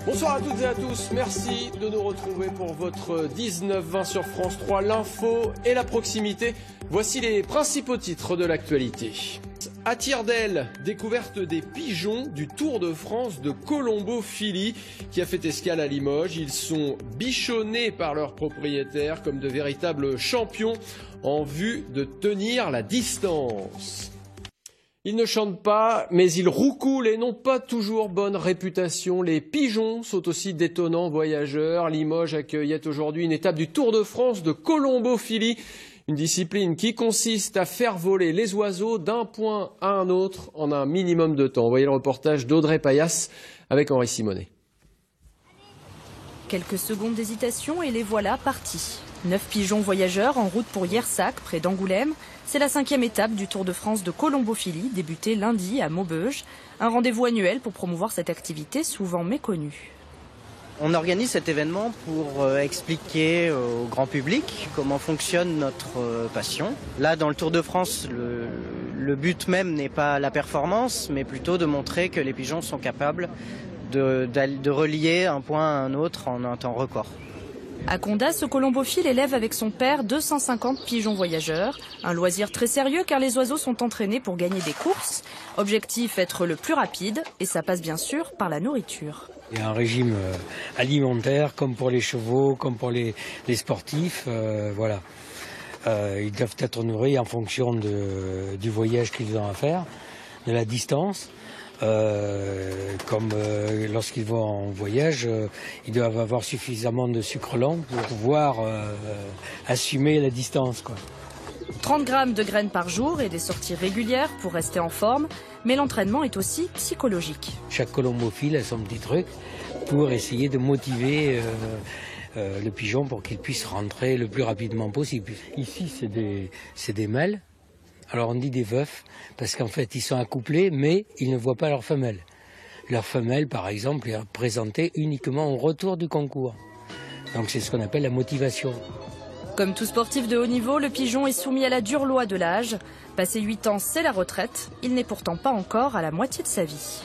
Bonsoir à toutes et à tous, merci de nous retrouver pour votre 19-20 sur France 3, l'info et la proximité. Voici les principaux titres de l'actualité. À Tire-d'Aile, découverte des pigeons du Tour de France de colombophilie qui a fait escale à Limoges. Ils sont bichonnés par leurs propriétaires comme de véritables champions en vue de tenir la distance. Ils ne chantent pas, mais ils roucoulent et n'ont pas toujours bonne réputation. Les pigeons sont aussi d'étonnants voyageurs. Limoges accueillait aujourd'hui une étape du Tour de France de colombophilie, une discipline qui consiste à faire voler les oiseaux d'un point à un autre en un minimum de temps. Voyez le reportage d'Audrey Payas avec Henri Simonet. Quelques secondes d'hésitation et les voilà partis. 9 pigeons voyageurs en route pour Yersac, près d'Angoulême. C'est la 5e étape du Tour de France de colombophilie, débutée lundi à Maubeuge. Un rendez-vous annuel pour promouvoir cette activité souvent méconnue. On organise cet événement pour expliquer au grand public comment fonctionne notre passion. Là, dans le Tour de France, le but même n'est pas la performance, mais plutôt de montrer que les pigeons sont capables de relier un point à un autre en un temps record. À Condat, ce colombophile élève avec son père 250 pigeons voyageurs. Un loisir très sérieux car les oiseaux sont entraînés pour gagner des courses. Objectif, être le plus rapide et ça passe bien sûr par la nourriture. Il y a un régime alimentaire comme pour les chevaux, comme pour les sportifs. Voilà. Ils doivent être nourris en fonction du voyage qu'ils ont à faire, de la distance. Comme lorsqu'ils vont en voyage, ils doivent avoir suffisamment de sucre lent pour pouvoir assumer la distance, quoi. 30 grammes de graines par jour et des sorties régulières pour rester en forme, mais l'entraînement est aussi psychologique. Chaque colombophile a son petit truc pour essayer de motiver le pigeon pour qu'il puisse rentrer le plus rapidement possible. Ici, c'est des mâles. Alors on dit des veufs, parce qu'en fait ils sont accouplés, mais ils ne voient pas leur femelle. Leur femelle, par exemple, est présentée uniquement au retour du concours. Donc c'est ce qu'on appelle la motivation. Comme tout sportif de haut niveau, le pigeon est soumis à la dure loi de l'âge. Passé 8 ans, c'est la retraite. Il n'est pourtant pas encore à la moitié de sa vie.